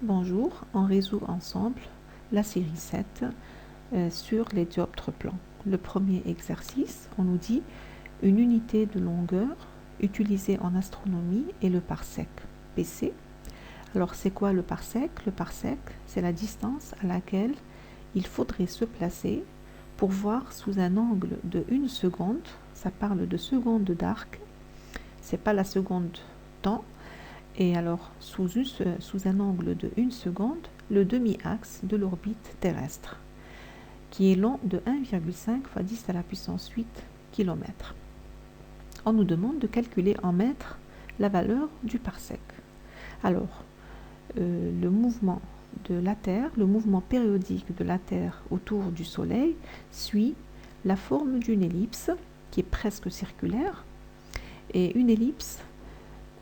Bonjour, on résout ensemble la série 7 sur les dioptres plans. Le premier exercice, on nous dit une unité de longueur utilisée en astronomie est le parsec, PC. Alors c'est quoi le parsec? Le parsec, c'est la distance à laquelle il faudrait se placer pour voir sous un angle de 1 seconde, ça parle de seconde d'arc, c'est pas la seconde temps. Et alors, sous un angle de 1 seconde, le demi-axe de l'orbite terrestre, qui est long de 1,5 fois 10 à la puissance 8 km. On nous demande de calculer en mètres la valeur du parsec. Alors, le mouvement de la Terre, le mouvement périodique de la Terre autour du Soleil suit la forme d'une ellipse qui est presque circulaire. Et une ellipse,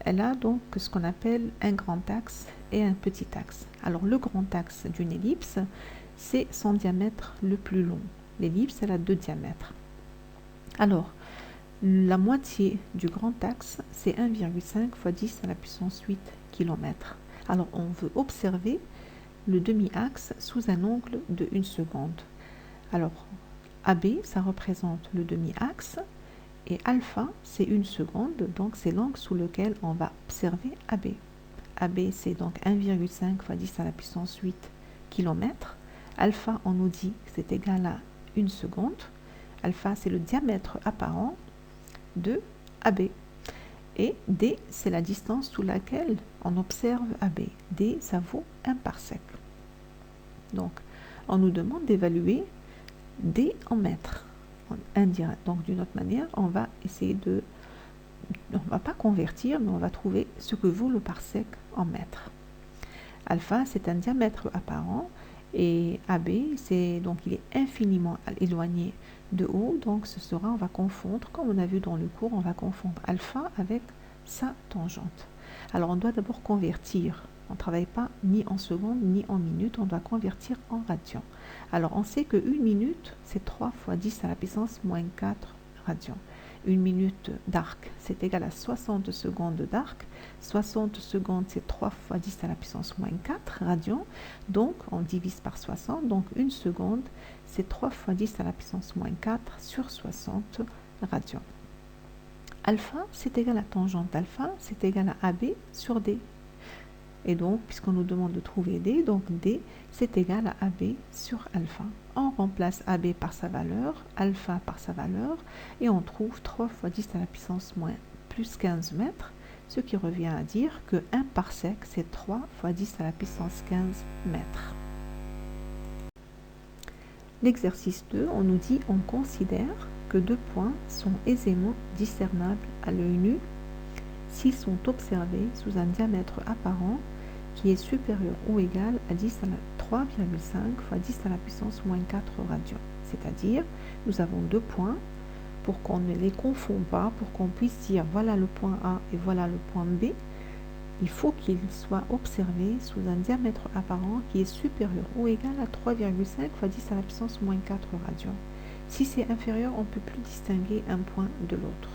elle a donc ce qu'on appelle un grand axe et un petit axe. Alors le grand axe d'une ellipse, c'est son diamètre le plus long. L'ellipse, elle a 2 diamètres. Alors, la moitié du grand axe, c'est 1,5 fois 10 à la puissance 8 km. Alors on veut observer le demi-axe sous un angle de 1 seconde. Alors, AB, ça représente le demi-axe. Et alpha, c'est 1 seconde, donc c'est l'angle sous lequel on va observer AB. AB, c'est donc 1,5 fois 10 à la puissance 8 km. Alpha, on nous dit que c'est égal à 1 seconde. Alpha, c'est le diamètre apparent de AB. Et D, c'est la distance sous laquelle on observe AB. D, ça vaut 1 parsec. Donc, on nous demande d'évaluer D en mètres. Indirect. Donc d'une autre manière, on va essayer on va pas convertir, mais on va trouver ce que vaut le parsec en mètres. Alpha, c'est un diamètre apparent, et AB, donc il est infiniment éloigné de O, donc on va confondre, comme on a vu dans le cours, on va confondre alpha avec sa tangente. Alors on doit d'abord convertir. On ne travaille pas ni en secondes ni en minutes, on doit convertir en radians. Alors on sait que 1 minute, c'est 3 fois 10 à la puissance moins 4 radians. 1 minute d'arc, c'est égal à 60 secondes d'arc. 60 secondes, c'est 3 fois 10 à la puissance moins 4 radians. Donc on divise par 60, donc 1 seconde, c'est 3 fois 10 à la puissance moins 4 sur 60 radians. Alpha, c'est égal à tangente alpha, c'est égal à AB sur D. Et donc, puisqu'on nous demande de trouver D, donc D, c'est égal à AB sur alpha. On remplace AB par sa valeur, alpha par sa valeur, et on trouve 3 fois 10 à la puissance moins plus 15 mètres, ce qui revient à dire que 1 parsec, c'est 3 fois 10 à la puissance 15 mètres. L'exercice 2, on nous dit, on considère que 2 points sont aisément discernables à l'œil nu s'ils sont observés sous un diamètre apparent qui est supérieur ou égal à 3,5 fois 10 à la puissance moins 4 radians. C'est-à-dire, nous avons 2 points, pour qu'on ne les confonde pas, pour qu'on puisse dire voilà le point A et voilà le point B, il faut qu'ils soient observés sous un diamètre apparent qui est supérieur ou égal à 3,5 fois 10 à la puissance moins 4 radians. Si c'est inférieur, on ne peut plus distinguer un point de l'autre.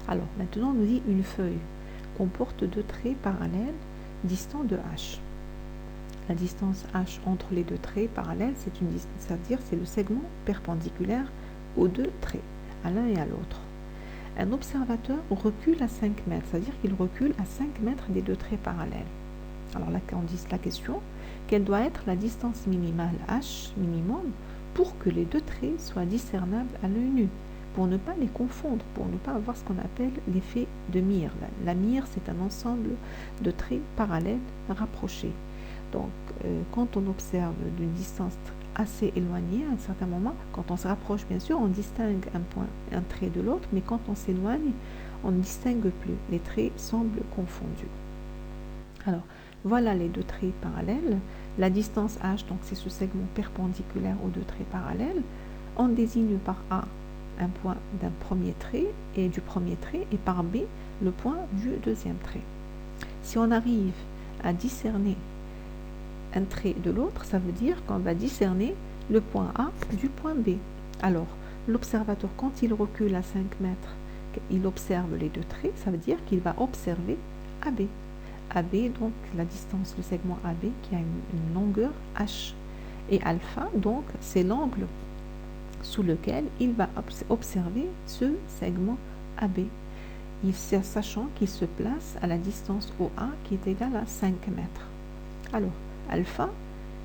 Alors, maintenant, on nous dit une feuille comporte 2 traits parallèles distants de H. La distance H entre les 2 traits parallèles, c'est-à-dire c'est le segment perpendiculaire aux 2 traits, à l'un et à l'autre. Un observateur recule à 5 mètres, c'est-à-dire qu'il recule à 5 mètres des 2 traits parallèles. Alors là, on dit la question, quelle doit être la distance minimale H minimum pour que les 2 traits soient discernables à l'œil nu, pour ne pas les confondre, pour ne pas avoir ce qu'on appelle l'effet de mire. La mire, c'est un ensemble de traits parallèles rapprochés. Donc, quand on observe d'une distance assez éloignée, à un certain moment, quand on se rapproche, bien sûr, on distingue un trait de l'autre, mais quand on s'éloigne, on ne distingue plus. Les traits semblent confondus. Alors, voilà les 2 traits parallèles. La distance H, donc c'est ce segment perpendiculaire aux 2 traits parallèles. On désigne par A un point d'un premier trait et du premier trait, et par B le point du deuxième trait. Si on arrive à discerner un trait de l'autre, ça veut dire qu'on va discerner le point A du point B. Alors, l'observateur, quand il recule à 5 mètres, il observe les 2 traits, ça veut dire qu'il va observer AB. AB, donc la distance, le segment AB qui a une longueur H. Et alpha, donc, c'est l'angle sous lequel il va observer ce segment AB. Sachant qu'il se place à la distance OA qui est égale à 5 mètres. Alors, alpha,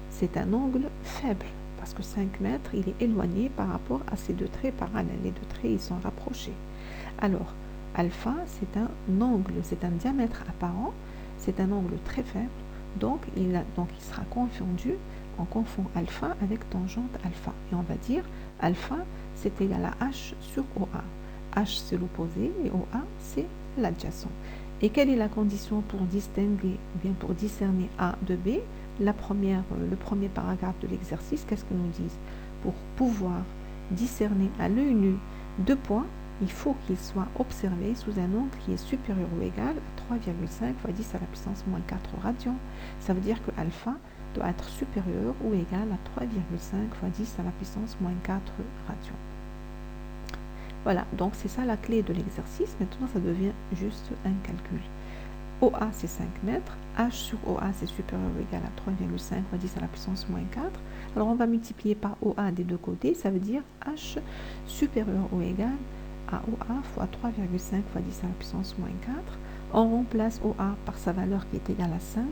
c'est un angle faible, parce que 5 mètres, il est éloigné par rapport à ces deux traits parallèles. Les deux traits, ils sont rapprochés. Alors, alpha, c'est un angle, c'est un diamètre apparent, c'est un angle très faible, donc il sera confondu, on confond alpha avec tangente alpha. Et on va dire, alpha, c'est égal à H sur OA. H, c'est l'opposé, et OA, c'est l'adjacent. Et quelle est la condition pour distinguer, ou bien pour discerner A de B? Le premier paragraphe de l'exercice, qu'est-ce qu'ils nous disent? Pour pouvoir discerner à l'œil nu deux points, il faut qu'ils soient observés sous un angle qui est supérieur ou égal à 3,5 fois 10 à la puissance moins 4 radians. Ça veut dire que alpha doit être supérieur ou égal à 3,5 fois 10 à la puissance moins 4 radians. Voilà, donc c'est ça la clé de l'exercice. Maintenant, ça devient juste un calcul. OA, c'est 5 mètres. H sur OA, c'est supérieur ou égal à 3,5 fois 10 à la puissance moins 4. Alors, on va multiplier par OA des deux côtés. Ça veut dire H supérieur ou égal à OA fois 3,5 fois 10 à la puissance moins 4. On remplace OA par sa valeur qui est égale à 5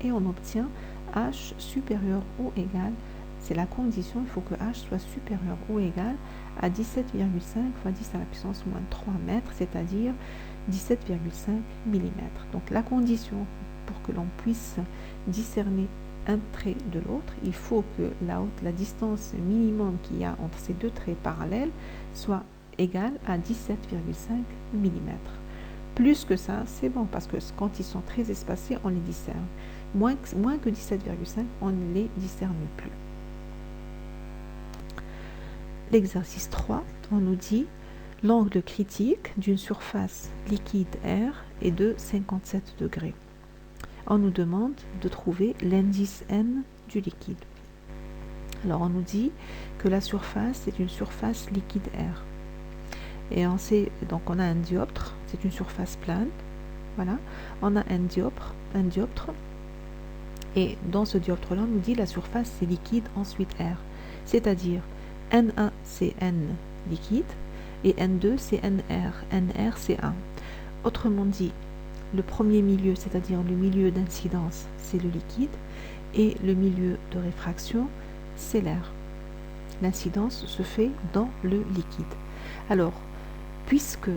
et on obtient H supérieur ou égal, c'est la condition, il faut que H soit supérieur ou égal à 17,5 fois 10 à la puissance moins 3 mètres, c'est-à-dire 17,5 mm. Donc la condition pour que l'on puisse discerner un trait de l'autre, il faut que la distance minimum qu'il y a entre ces deux traits parallèles soit égale à 17,5 mm. Plus que ça, c'est bon, parce que quand ils sont très espacés, on les discerne. Moins que 17,5, on ne les discerne plus. L'exercice 3, on nous dit l'angle critique d'une surface liquide R est de 57 degrés. On nous demande de trouver l'indice N du liquide. Alors on nous dit que la surface est une surface liquide R. Et on sait, donc on a un dioptre, c'est une surface plane. Voilà, on a un dioptre. Et dans ce dioptre-là, on nous dit la surface c'est liquide, ensuite R. C'est-à-dire N1 c'est N liquide et N2 c'est NR. NR c'est 1. Autrement dit, le premier milieu, c'est-à-dire le milieu d'incidence, c'est le liquide et le milieu de réfraction, c'est l'air. L'incidence se fait dans le liquide. Alors, puisque,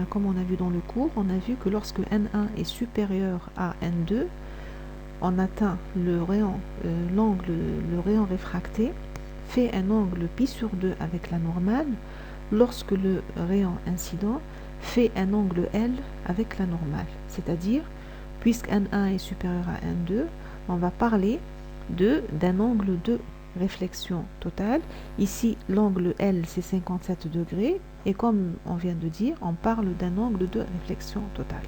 comme on a vu dans le cours, on a vu que lorsque N1 est supérieur à N2, on atteint le rayon réfracté fait un angle pi sur 2 avec la normale, lorsque le rayon incident fait un angle L avec la normale. C'est-à-dire, puisque N1 est supérieur à N2, on va parler d'un angle de réflexion totale. Ici, l'angle L, c'est 57 degrés. Et comme on vient de dire, on parle d'un angle de réflexion totale.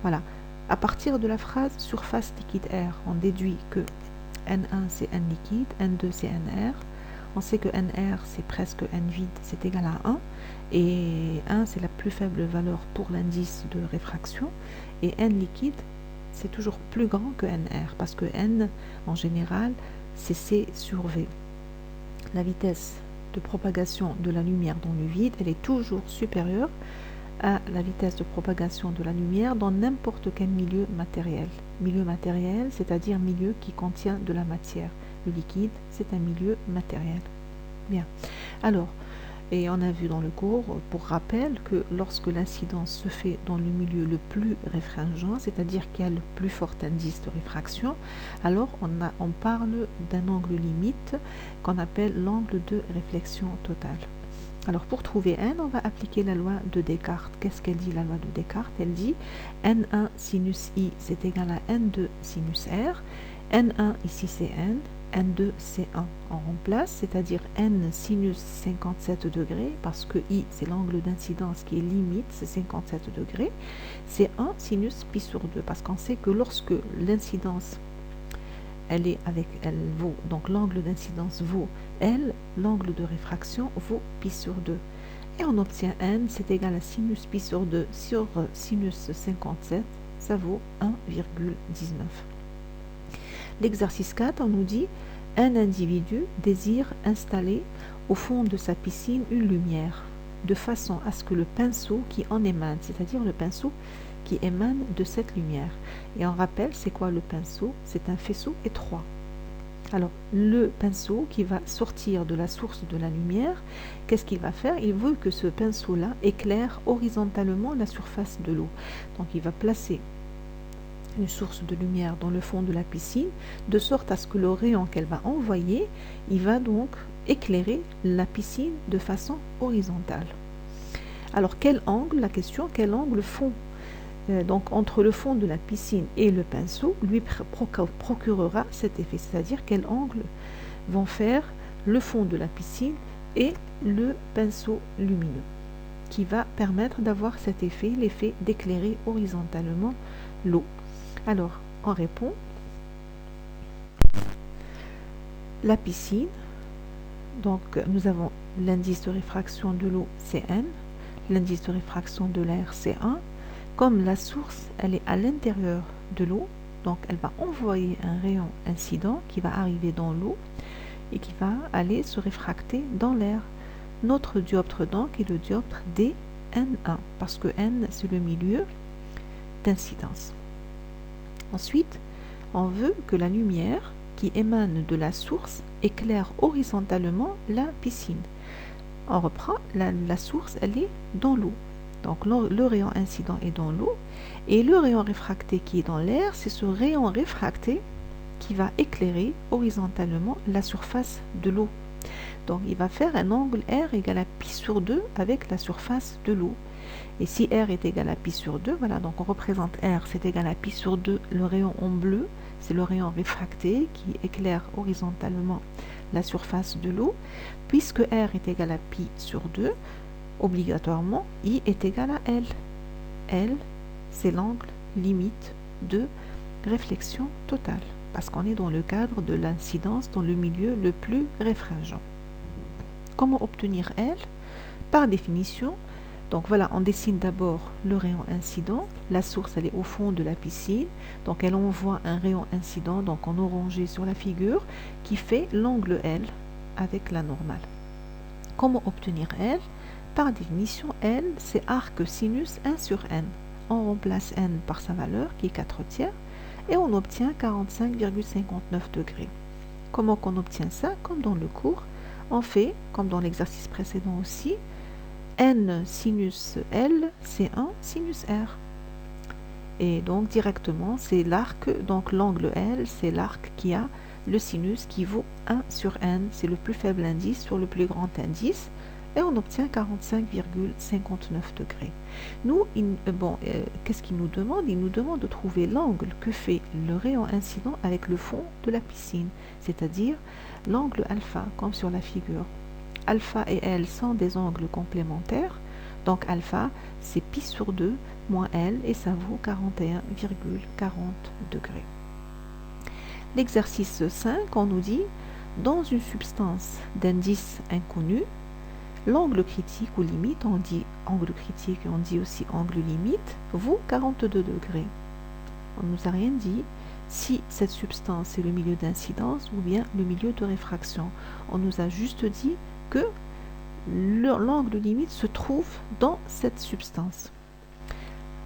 Voilà. À partir de la phrase surface liquide R, on déduit que N1 c'est N liquide, N2 c'est NR. On sait que NR c'est presque N vide, c'est égal à 1. Et 1 c'est la plus faible valeur pour l'indice de réfraction. Et N liquide c'est toujours plus grand que NR parce que N en général c'est C sur V. La vitesse de propagation de la lumière dans le vide, elle est toujours supérieure à la vitesse de propagation de la lumière dans n'importe quel milieu matériel. Milieu matériel, c'est-à-dire milieu qui contient de la matière. Le liquide, c'est un milieu matériel. Bien. Alors, et on a vu dans le cours, pour rappel, que lorsque l'incidence se fait dans le milieu le plus réfringent, c'est-à-dire qu'il y a le plus fort indice de réfraction, alors on parle d'un angle limite qu'on appelle l'angle de réflexion totale. Alors pour trouver N, on va appliquer la loi de Descartes. Qu'est-ce qu'elle dit la loi de Descartes? Elle dit N1 sinus I c'est égal à N2 sinus R. N1 ici c'est N, N2 c'est 1. On remplace, c'est-à-dire N sinus 57 degrés, parce que I c'est l'angle d'incidence qui est limite, c'est 57 degrés. C'est 1 sinus pi sur 2, parce qu'on sait que lorsque l'incidence elle vaut, donc l'angle d'incidence vaut L, l'angle de réfraction vaut pi sur 2. Et on obtient N, c'est égal à sinus pi sur 2 sur sinus 57, ça vaut 1,19. L'exercice 4, on nous dit un individu désire installer au fond de sa piscine une lumière, de façon à ce que le pinceau qui en émane, c'est-à-dire le pinceau qui émane de cette lumière. Et on rappelle, c'est quoi le pinceau? C'est un faisceau étroit. Alors, le pinceau qui va sortir de la source de la lumière, qu'est-ce qu'il va faire? Il veut que ce pinceau-là éclaire horizontalement la surface de l'eau. Donc, il va placer une source de lumière dans le fond de la piscine, de sorte à ce que le rayon qu'elle va envoyer, il va donc éclairer la piscine de façon horizontale. Alors, quel angle? La question, quel angle fond donc entre le fond de la piscine et le pinceau lui procurera cet effet, c'est-à-dire quel angle vont faire le fond de la piscine et le pinceau lumineux, qui va permettre d'avoir cet effet, l'effet d'éclairer horizontalement l'eau. Alors, on répond, la piscine, donc nous avons l'indice de réfraction de l'eau, c'est n, l'indice de réfraction de l'air, c'est 1. Comme la source, elle est à l'intérieur de l'eau, donc elle va envoyer un rayon incident qui va arriver dans l'eau et qui va aller se réfracter dans l'air. Notre dioptre donc est le dioptre dN1, parce que N, c'est le milieu d'incidence. Ensuite, on veut que la lumière qui émane de la source éclaire horizontalement la piscine. On reprend, la source, elle est dans l'eau. Donc le rayon incident est dans l'eau et le rayon réfracté qui est dans l'air, c'est ce rayon réfracté qui va éclairer horizontalement la surface de l'eau. Donc il va faire un angle R égale à pi sur 2 avec la surface de l'eau. Et si R est égal à pi sur 2, voilà, donc on représente R, c'est égal à pi sur 2, le rayon en bleu, c'est le rayon réfracté qui éclaire horizontalement la surface de l'eau. Puisque R est égal à pi sur 2, obligatoirement, I est égal à L. L, c'est l'angle limite de réflexion totale, parce qu'on est dans le cadre de l'incidence dans le milieu le plus réfringent. Comment obtenir L? Par définition, donc voilà, on dessine d'abord le rayon incident. La source, elle est au fond de la piscine, donc elle envoie un rayon incident, donc en orangé sur la figure, qui fait l'angle L avec la normale. Comment obtenir L? Par définition, L, c'est arc sinus 1 sur n. On remplace n par sa valeur, qui est 4/3, et on obtient 45,59 degrés. Comment qu'on obtient ça? Comme dans le cours, on fait, comme dans l'exercice précédent aussi, n sinus L, c'est 1 sinus R. Et donc, directement, c'est l'arc, donc l'angle L, c'est l'arc qui a le sinus qui vaut 1 sur n. C'est le plus faible indice sur le plus grand indice. Et on obtient 45,59 degrés. Nous, qu'est-ce qu'il nous demande? Il nous demande de trouver l'angle que fait le rayon incident avec le fond de la piscine, c'est-à-dire l'angle alpha, comme sur la figure. Alpha et L sont des angles complémentaires, donc alpha, c'est pi sur 2 moins L, et ça vaut 41,40 degrés. L'exercice 5, on nous dit, dans une substance d'indice inconnu, l'angle critique ou limite, on dit angle critique et on dit aussi angle limite, vaut 42 degrés. On ne nous a rien dit si cette substance est le milieu d'incidence ou bien le milieu de réfraction. On nous a juste dit que l'angle limite se trouve dans cette substance.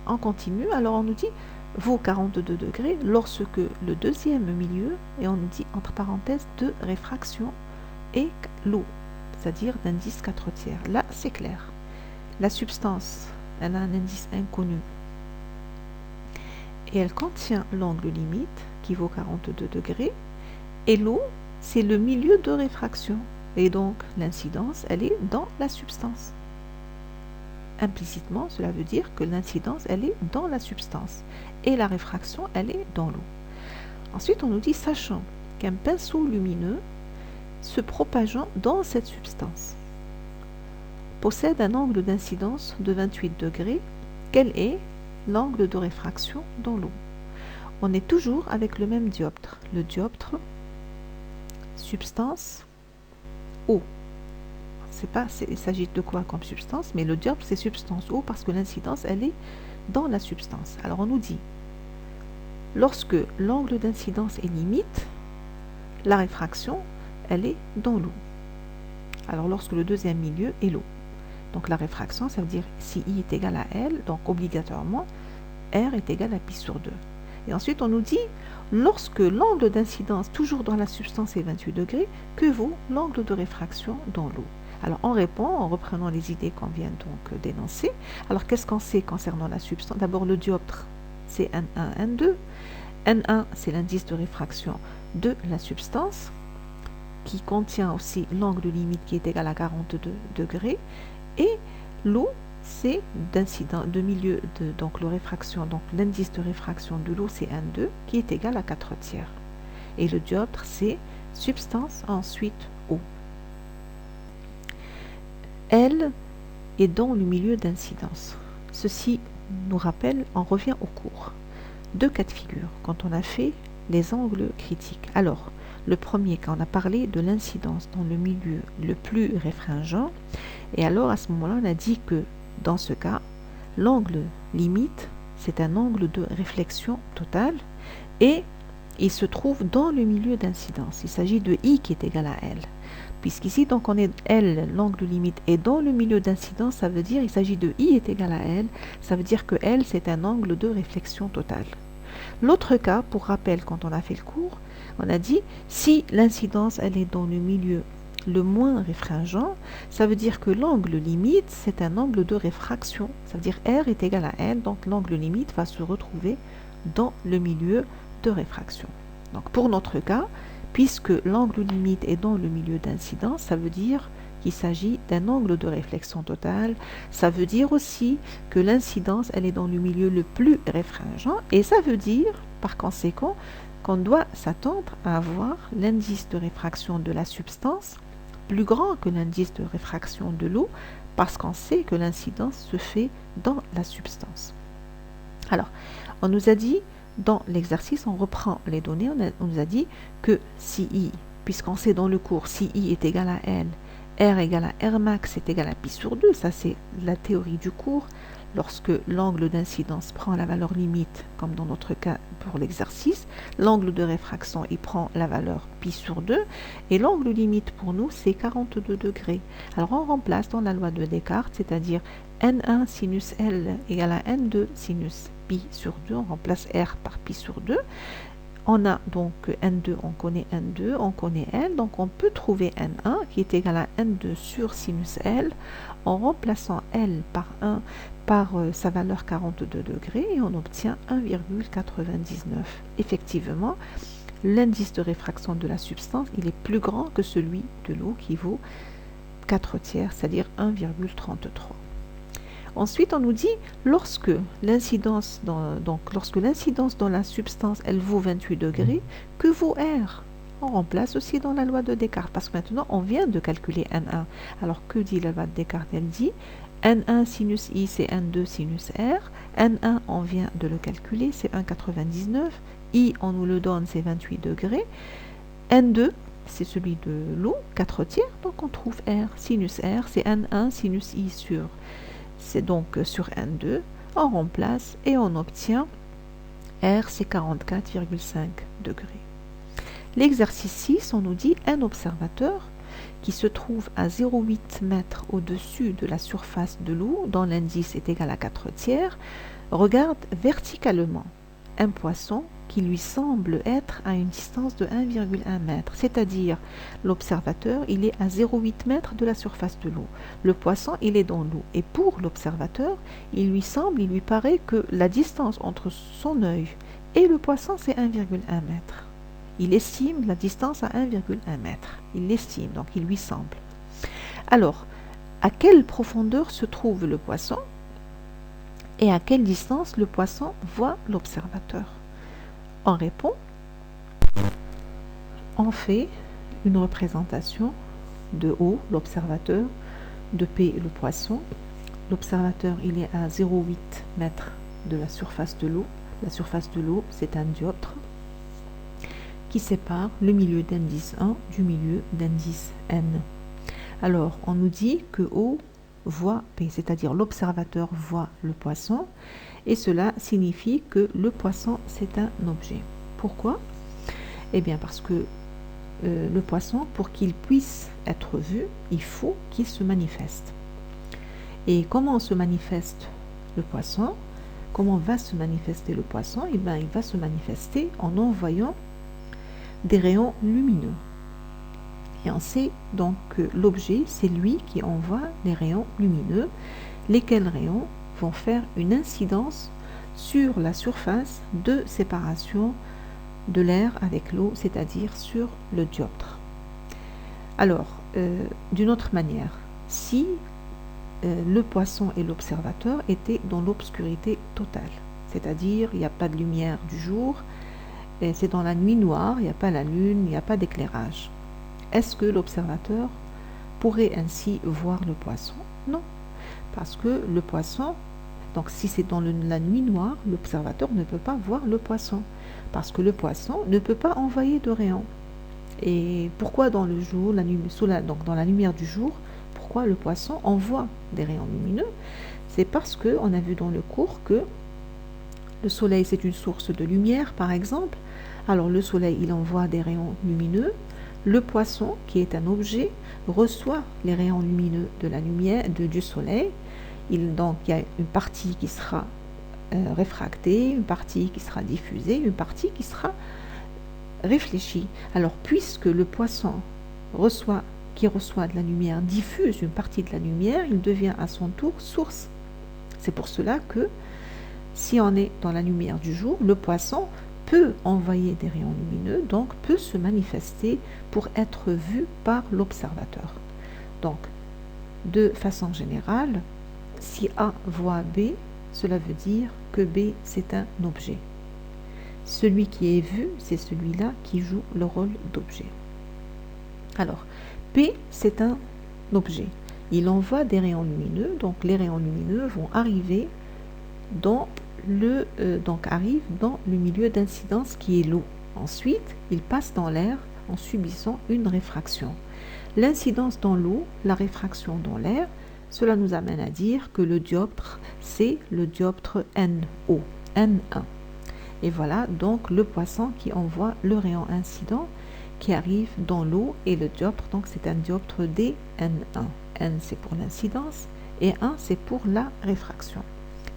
On continue, alors on nous dit vaut 42 degrés lorsque le deuxième milieu, et on nous dit entre parenthèses de réfraction, est l'eau, c'est-à-dire d'indice 4/3. Là, c'est clair. La substance, elle a un indice inconnu. Et elle contient l'angle limite, qui vaut 42 degrés. Et l'eau, c'est le milieu de réfraction. Et donc, l'incidence, elle est dans la substance. Implicitement, cela veut dire que l'incidence, elle est dans la substance. Et la réfraction, elle est dans l'eau. Ensuite, on nous dit, sachant qu'un pinceau lumineux se propageant dans cette substance possède un angle d'incidence de 28 degrés, quel est l'angle de réfraction dans l'eau? On est toujours avec le même dioptre, le dioptre substance eau. Il s'agit de quoi comme substance, mais le dioptre c'est substance eau parce que l'incidence elle est dans la substance. Alors on nous dit lorsque l'angle d'incidence est limite, la réfraction, elle est dans l'eau. Alors, lorsque le deuxième milieu est l'eau. Donc, la réfraction, ça veut dire si I est égal à L, donc obligatoirement, R est égal à pi sur 2. Et ensuite, on nous dit, lorsque l'angle d'incidence, toujours dans la substance, est 28 degrés, que vaut l'angle de réfraction dans l'eau? Alors, on répond en reprenant les idées qu'on vient donc d'énoncer. Alors, qu'est-ce qu'on sait concernant la substance? D'abord, le dioptre, c'est N1, N2. N1, c'est l'indice de réfraction de la substance, qui contient aussi l'angle limite qui est égal à 42 degrés. Et l'eau, c'est d'incident de milieu, donc le réfraction, donc l'indice de réfraction de l'eau, c'est N2, qui est égal à 4/3. Et le dioptre, c'est substance, ensuite eau. L est dans le milieu d'incidence. Ceci nous rappelle, on revient au cours, deux cas de figure, quand on a fait les angles critiques. Alors, le premier, quand on a parlé de l'incidence dans le milieu le plus réfringent, et alors à ce moment-là, on a dit que dans ce cas, l'angle limite, c'est un angle de réflexion totale, et il se trouve dans le milieu d'incidence. Il s'agit de I qui est égal à L. Puisqu'ici, donc, on est L, l'angle limite, est dans le milieu d'incidence, ça veut dire il s'agit de I est égal à L, ça veut dire que L, c'est un angle de réflexion totale. L'autre cas, pour rappel, quand on a fait le cours, on a dit si l'incidence, elle est dans le milieu le moins réfringent, ça veut dire que l'angle limite, c'est un angle de réfraction. Ça veut dire R est égal à L, donc l'angle limite va se retrouver dans le milieu de réfraction. Donc pour notre cas, puisque l'angle limite est dans le milieu d'incidence, ça veut dire qu'il s'agit d'un angle de réflexion totale. Ça veut dire aussi que l'incidence, elle est dans le milieu le plus réfringent, et ça veut dire, par conséquent, qu'on doit s'attendre à avoir l'indice de réfraction de la substance plus grand que l'indice de réfraction de l'eau, parce qu'on sait que l'incidence se fait dans la substance. Alors, on nous a dit, dans l'exercice, on reprend les données, on nous a dit que si I, puisqu'on sait dans le cours, si I est égal à L, R égale à R max est égal à pi sur 2, ça c'est la théorie du cours. Lorsque l'angle d'incidence prend la valeur limite, comme dans notre cas pour l'exercice, l'angle de réfraction, il prend la valeur pi sur 2, et l'angle limite pour nous, c'est 42 degrés. Alors on remplace dans la loi de Descartes, c'est-à-dire N1 sinus L égale à N2 sinus pi sur 2, on remplace R par pi sur 2. On a donc N2, on connaît N2, on connaît L, donc on peut trouver N1 qui est égal à N2 sur sinus L en remplaçant L par 1 par sa valeur 42 degrés et on obtient 1,99. Effectivement, l'indice de réfraction de la substance, il est plus grand que celui de l'eau qui vaut 4/3, c'est-à-dire 1,33. Ensuite, on nous dit, lorsque l'incidence dans la substance, elle vaut 28 degrés, que vaut R? On remplace aussi dans la loi de Descartes, parce que maintenant, on vient de calculer N1. Alors, que dit la loi de Descartes? Elle dit, N1 sinus I, c'est N2 sinus R. N1, on vient de le calculer, c'est 1,99. I, on nous le donne, c'est 28 degrés. N2, c'est celui de l'eau, 4/3, donc on trouve R. Sinus R, c'est N1 sinus I sur... C'est donc sur N2, on remplace et on obtient R, c'est 44,5 degrés. L'exercice 6, on nous dit un observateur qui se trouve à 0,8 m au-dessus de la surface de l'eau, dont l'indice est égal à 4/3, regarde verticalement un poisson qui lui semble être à une distance de 1,1 m, c'est-à-dire l'observateur, il est à 0,8 m de la surface de l'eau. Le poisson, il est dans l'eau. Et pour l'observateur, il lui paraît que la distance entre son œil et le poisson, c'est 1,1 m. Il estime la distance à 1,1 m. Il l'estime, donc il lui semble. Alors, à quelle profondeur se trouve le poisson et à quelle distance le poisson voit l'observateur? On répond, on fait une représentation de O, l'observateur, de P, le poisson. L'observateur, il est à 0,8 m de la surface de l'eau. La surface de l'eau, c'est un dioptre qui sépare le milieu d'indice 1 du milieu d'indice N. Alors, on nous dit que O, voit P, c'est-à-dire l'observateur voit le poisson, et cela signifie que le poisson, c'est un objet. Pourquoi? Eh bien parce que le poisson, pour qu'il puisse être vu, il faut qu'il se manifeste. Et comment se manifeste le poisson? Comment va se manifester le poisson? Eh bien, il va se manifester en envoyant des rayons lumineux. Et on sait donc que l'objet, c'est lui qui envoie les rayons lumineux, lesquels rayons vont faire une incidence sur la surface de séparation de l'air avec l'eau, c'est-à-dire sur le dioptre. Alors, d'une autre manière, si le poisson et l'observateur étaient dans l'obscurité totale, c'est-à-dire il n'y a pas de lumière du jour, c'est dans la nuit noire, il n'y a pas la lune, il n'y a pas d'éclairage. Est-ce que l'observateur pourrait ainsi voir le poisson? Non, parce que le poisson, donc si c'est dans la nuit noire, l'observateur ne peut pas voir le poisson, parce que le poisson ne peut pas envoyer de rayons. Et pourquoi dans le jour, donc dans la lumière du jour, pourquoi le poisson envoie des rayons lumineux? C'est parce qu'on a vu dans le cours que le soleil, c'est une source de lumière, par exemple. Alors le soleil, il envoie des rayons lumineux. Le poisson, qui est un objet, reçoit les rayons lumineux de la lumière du soleil. Donc il y a une partie qui sera réfractée, une partie qui sera diffusée, une partie qui sera réfléchie. Alors puisque le poisson qui reçoit de la lumière diffuse une partie de la lumière, il devient à son tour source. C'est pour cela que si on est dans la lumière du jour, le poisson peut envoyer des rayons lumineux, donc peut se manifester pour être vu par l'observateur. Donc, de façon générale, si A voit B, cela veut dire que B, c'est un objet. Celui qui est vu, c'est celui-là qui joue le rôle d'objet. Alors, P, c'est un objet. Il envoie des rayons lumineux, donc les rayons lumineux vont arriver arrivent dans le milieu d'incidence qui est l'eau. Ensuite, ils passent dans l'air en subissant une réfraction. L'incidence dans l'eau, la réfraction dans l'air, cela nous amène à dire que le dioptre, c'est le dioptre NO, N1. Et voilà donc le poisson qui envoie le rayon incident qui arrive dans l'eau, et le dioptre, donc c'est un dioptre DN1. N, c'est pour l'incidence, et 1, c'est pour la réfraction.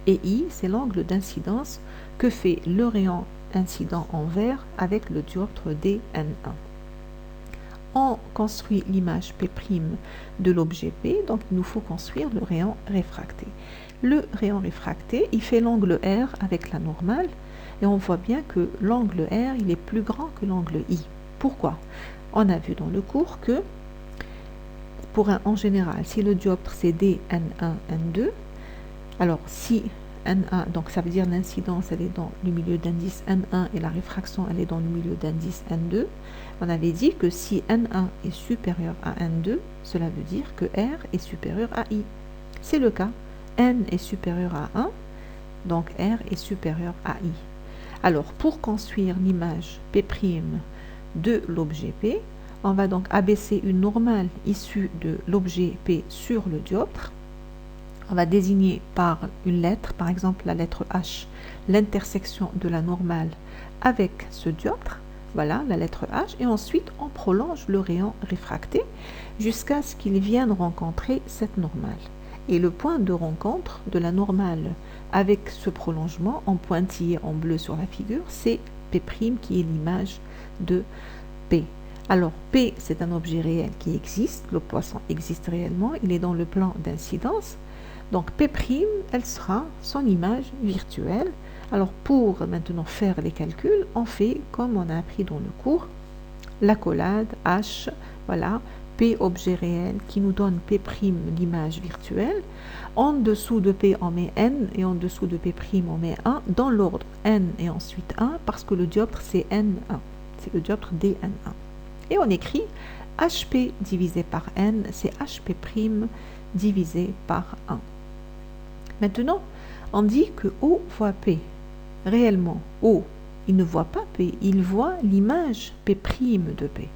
Et I, c'est l'angle d'incidence que fait le rayon incident en vert avec le dioptre DN1. On construit l'image P' de l'objet P, donc il nous faut construire le rayon réfracté. Le rayon réfracté, il fait l'angle R avec la normale, et on voit bien que l'angle R, il est plus grand que l'angle I. Pourquoi? On a vu dans le cours que, en général, si le dioptre c'est DN1, N2, alors si N1, donc ça veut dire l'incidence, elle est dans le milieu d'indice N1 et la réfraction, elle est dans le milieu d'indice N2, on avait dit que si N1 est supérieur à N2, cela veut dire que R est supérieur à I. C'est le cas. N est supérieur à 1, donc R est supérieur à I. Alors, pour construire l'image P' de l'objet P, on va donc abaisser une normale issue de l'objet P sur le dioptre. On va désigner par une lettre, par exemple la lettre H, l'intersection de la normale avec ce dioptre. Voilà, la lettre H. Et ensuite, on prolonge le rayon réfracté jusqu'à ce qu'il vienne rencontrer cette normale. Et le point de rencontre de la normale avec ce prolongement, en pointillé en bleu sur la figure, c'est P' qui est l'image de P. Alors, P, c'est un objet réel qui existe. Le poisson existe réellement. Il est dans le plan d'incidence. Donc, P', elle sera son image virtuelle. Alors, pour maintenant faire les calculs, on fait comme on a appris dans le cours, l'accolade H, voilà, P objet réel qui nous donne P' l'image virtuelle. En dessous de P, on met N, et en dessous de P', on met 1, dans l'ordre N et ensuite 1, parce que le dioptre, c'est N1. C'est le dioptre DN1. Et on écrit HP divisé par N, c'est HP' divisé par 1. Maintenant, on dit que O voit P. Réellement, O, il ne voit pas P, il voit l'image P' de P.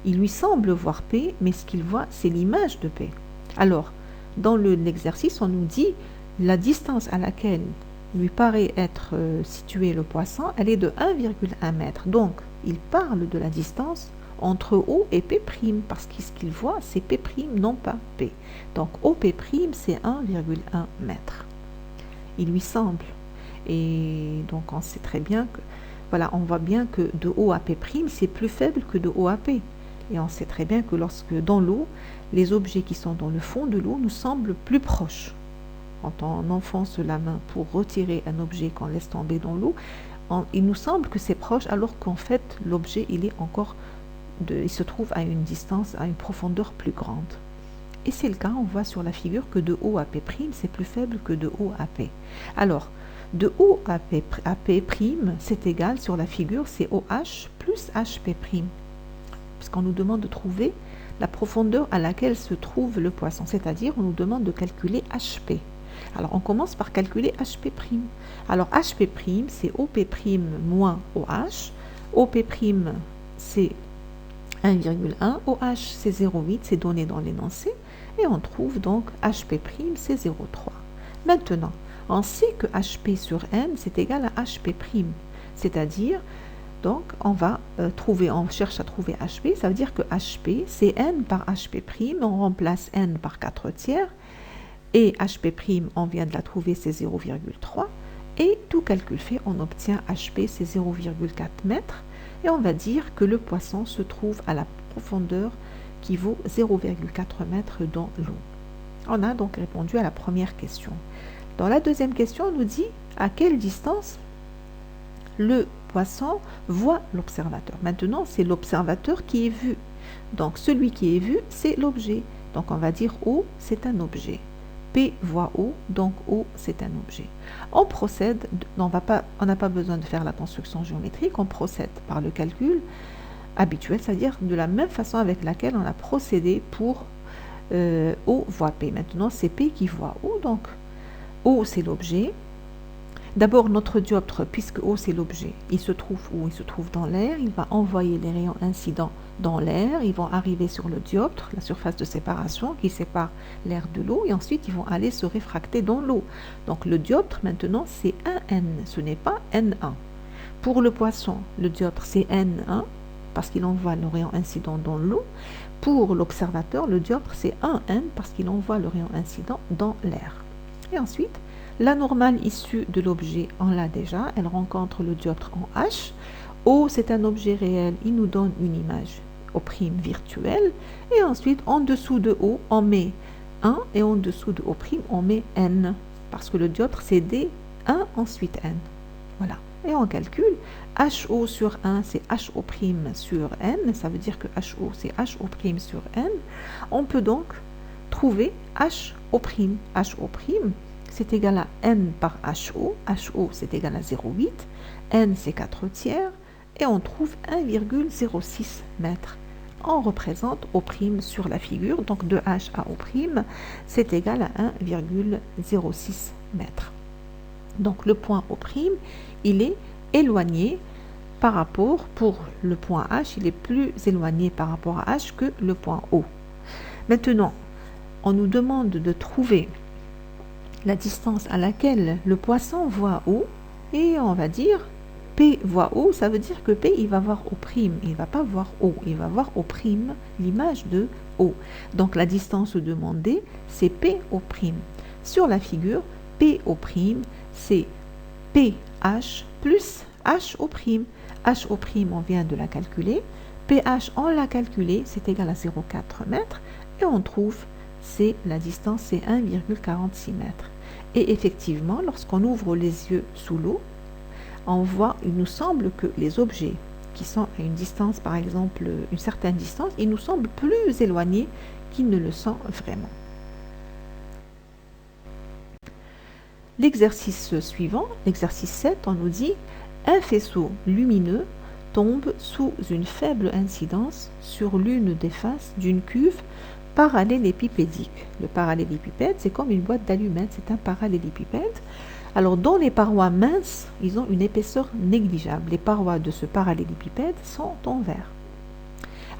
Il lui semble voir P, mais ce qu'il voit, c'est l'image de P. Alors, dans l'exercice, on nous dit la distance à laquelle lui paraît être situé le poisson, elle est de 1,1 mètre. Donc, il parle de la distance entre O et P', parce que ce qu'il voit, c'est P', non pas P. Donc, OP', c'est 1,1 mètre. Il lui semble. Et donc, on sait très bien que, voilà, on voit bien que de O à P', c'est plus faible que de O à P. Et on sait très bien que lorsque dans l'eau, les objets qui sont dans le fond de l'eau nous semblent plus proches. Quand on enfonce la main pour retirer un objet qu'on laisse tomber dans l'eau, il nous semble que c'est proche, alors qu'en fait, l'objet, il se trouve à une distance, à une profondeur plus grande. Et c'est le cas, on voit sur la figure que de O à P', c'est plus faible que de O à P. Alors, de O à P', c'est égal, sur la figure, c'est OH plus HP'. Puisqu'on nous demande de trouver la profondeur à laquelle se trouve le poisson, c'est-à-dire on nous demande de calculer HP. Alors on commence par calculer HP'. Alors HP', c'est OP' moins OH. OP' c'est 1,1, OH c'est 0,8, c'est donné dans l'énoncé, et on trouve donc HP', c'est 0,3. Maintenant, on sait que HP sur N, c'est égal à HP', c'est-à-dire, donc on va on cherche à trouver HP, ça veut dire que HP, c'est N par HP', on remplace N par 4 tiers, et HP', on vient de la trouver, c'est 0,3, et tout calcul fait, on obtient HP, c'est 0,4 mètres, et on va dire que le poisson se trouve à la profondeur qui vaut 0,4 mètres dans l'eau. On a donc répondu à la première question. Dans la deuxième question, on nous dit à quelle distance le poisson voit l'observateur. Maintenant, c'est l'observateur qui est vu. Donc, celui qui est vu, c'est l'objet. Donc, on va dire O, c'est un objet. P voit O, donc O, c'est un objet. On procède, on n'a pas besoin de faire la construction géométrique, on procède par le calcul habituel, c'est-à-dire de la même façon avec laquelle on a procédé pour O voit P. Maintenant, c'est P qui voit O, donc O, c'est l'objet. D'abord, notre dioptre, puisque O c'est l'objet, il se trouve où? Il se trouve dans l'air, il va envoyer les rayons incidents dans l'air, ils vont arriver sur le dioptre, la surface de séparation qui sépare l'air de l'eau, et ensuite ils vont aller se réfracter dans l'eau. Donc le dioptre maintenant c'est 1N, ce n'est pas N1. Pour le poisson, le dioptre c'est N1, parce qu'il envoie le rayon incident dans l'eau. Pour l'observateur, le dioptre c'est 1N, parce qu'il envoie le rayon incident dans l'air. Et ensuite, la normale issue de l'objet, on l'a déjà, elle rencontre le dioptre en H. O, c'est un objet réel, il nous donne une image O' virtuelle. Et ensuite, en dessous de O, on met 1, et en dessous de O', on met N, parce que le dioptre, c'est D, 1, ensuite N. Voilà. Et on calcule, HO sur 1, c'est HO' sur N, ça veut dire que HO, c'est HO' sur N. On peut donc trouver HO'. HO', c'est égal à N par HO. HO, c'est égal à 0,8. N, c'est 4 tiers. Et on trouve 1,06 mètres. On représente O' sur la figure. Donc de H à O', c'est égal à 1,06 mètres. Donc le point O', il est éloigné par rapport, pour le point H, il est plus éloigné par rapport à H que le point O. Maintenant, on nous demande de trouver la distance à laquelle le poisson voit O, et on va dire P voit O, ça veut dire que P, il va voir O', il ne va pas voir O, il va voir O', l'image de O. Donc la distance demandée, c'est PO'. Sur la figure, PO', c'est PH plus HO'. HO', on vient de la calculer. PH, on l'a calculé, c'est égal à 0,4 mètres, et on trouve la distance, c'est 1,46 mètres. Et effectivement, lorsqu'on ouvre les yeux sous l'eau, on voit, il nous semble que les objets qui sont à une distance, par exemple, une certaine distance, ils nous semblent plus éloignés qu'ils ne le sont vraiment. L'exercice suivant, l'exercice 7, on nous dit un faisceau lumineux tombe sous une faible incidence sur l'une des faces d'une cuve parallélépipédique. Le parallélépipède, c'est comme une boîte d'allumettes, c'est un parallélépipède. Alors, dans les parois minces, ils ont une épaisseur négligeable. Les parois de ce parallélépipède sont en verre.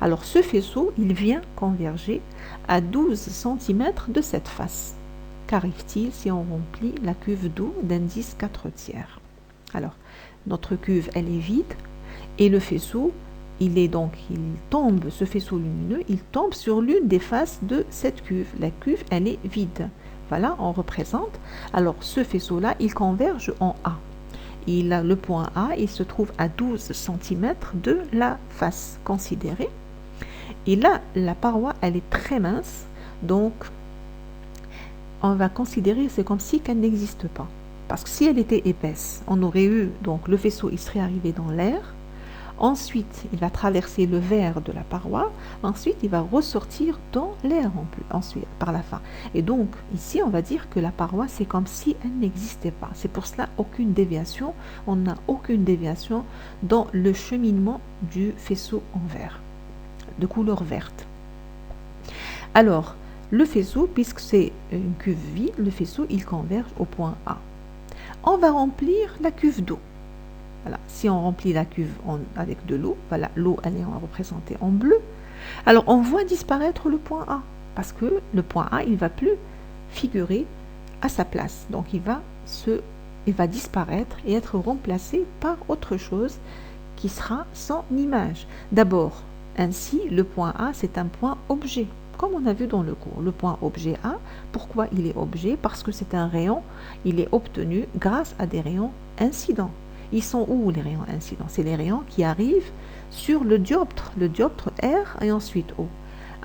Alors ce faisceau, il vient converger à 12 cm de cette face. Qu'arrive-t-il si on remplit la cuve d'eau d'indice 4/3? Alors, notre cuve, elle est vide et le faisceau, il tombe, ce faisceau lumineux, il tombe sur l'une des faces de cette cuve. La cuve, elle est vide. Voilà, on représente. Alors, ce faisceau-là, il converge en A. Il a le point A, il se trouve à 12 cm de la face considérée. Et là, la paroi, elle est très mince, donc on va considérer, c'est comme si qu'elle n'existe pas. Parce que si elle était épaisse, on aurait eu, donc le vaisseau, il serait arrivé dans l'air, ensuite il va traverser le verre de la paroi, ensuite il va ressortir dans l'air ensuite, par la fin. Et donc ici on va dire que la paroi c'est comme si elle n'existait pas. C'est pour cela aucune déviation, on n'a aucune déviation dans le cheminement du faisceau en verre, de couleur verte. Alors, le faisceau, puisque c'est une cuve vide, le faisceau il converge au point A. On va remplir la cuve d'eau. Voilà. Si on remplit la cuve avec de l'eau, voilà, l'eau elle est représentée en bleu. Alors on voit disparaître le point A, parce que le point A il ne va plus figurer à sa place. Donc il va disparaître et être remplacé par autre chose qui sera son image. D'abord, ainsi, le point A c'est un point objet. Comme on a vu dans le cours, le point objet A, pourquoi il est objet? Parce que c'est un rayon, il est obtenu grâce à des rayons incidents. Ils sont où les rayons incidents? C'est les rayons qui arrivent sur le dioptre R et ensuite O.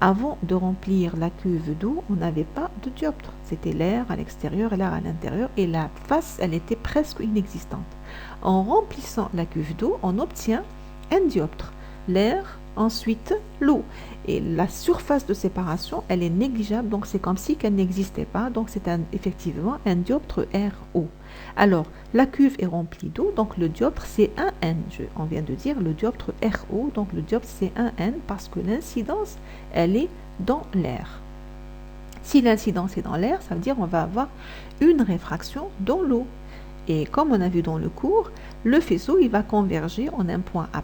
Avant de remplir la cuve d'eau, on n'avait pas de dioptre. C'était l'air à l'extérieur et l'air à l'intérieur et la face, elle était presque inexistante. En remplissant la cuve d'eau, on obtient un dioptre, l'air, ensuite l'eau. Et la surface de séparation, elle est négligeable, donc c'est comme si qu'elle n'existait pas. Donc c'est effectivement un dioptre RO. Alors, la cuve est remplie d'eau, donc le dioptre c'est 1N. On vient de dire le dioptre RO, donc le dioptre c'est 1N parce que l'incidence, elle est dans l'air. Si l'incidence est dans l'air, ça veut dire on va avoir une réfraction dans l'eau. Et comme on a vu dans le cours, le faisceau il va converger en un point A',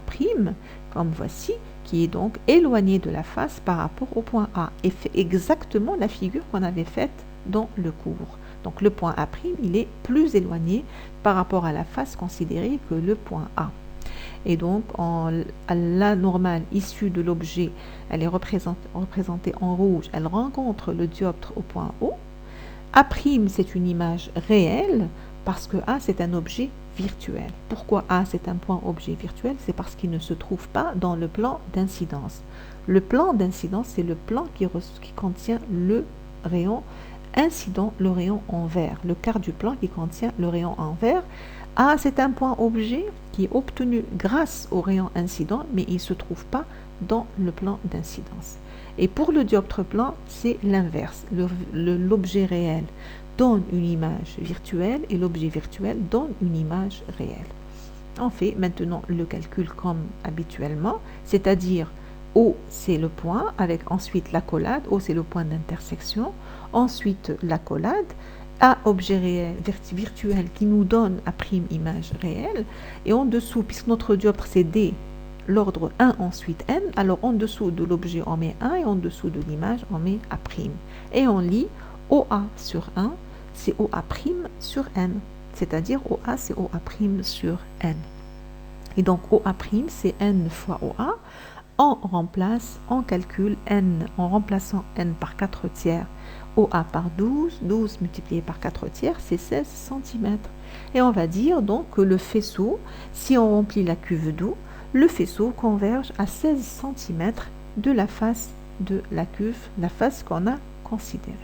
comme voici, qui est donc éloigné de la face par rapport au point A et fait exactement la figure qu'on avait faite dans le cours. Donc le point A', il est plus éloigné par rapport à la face considérée que le point A. Et donc la normale issue de l'objet, elle est représentée en rouge, elle rencontre le dioptre au point O. A', c'est une image réelle parce que A, c'est un objet virtuel. Pourquoi A, c'est un point objet virtuel? C'est parce qu'il ne se trouve pas dans le plan d'incidence. Le plan d'incidence, c'est le plan qui contient le rayon incident, le rayon en vert, le quart du plan qui contient le rayon en vert. A, c'est un point objet qui est obtenu grâce au rayon incident, mais il ne se trouve pas dans le plan d'incidence. Et pour le dioptre plan, c'est l'inverse. L'objet réel donne une image virtuelle et l'objet virtuel donne une image réelle. On fait maintenant le calcul comme habituellement, c'est-à-dire O c'est le point avec ensuite l'accolade, O c'est le point d'intersection, ensuite l'accolade, A objet réel virtuel qui nous donne A' image réelle et en dessous, puisque notre dioptre c'est D, l'ordre 1 ensuite N, alors en dessous de l'objet on met 1 et en dessous de l'image on met A'. Et on lit OA sur 1, c'est OA' sur N, c'est-à-dire OA c'est OA' sur N. Et donc OA' c'est N fois OA, on calcule N, en remplaçant N par 4/3, OA par 12, 12 multiplié par 4/3, c'est 16 cm. Et on va dire donc que le faisceau, si on remplit la cuve d'eau, le faisceau converge à 16 cm de la face de la cuve, la face qu'on a considérée.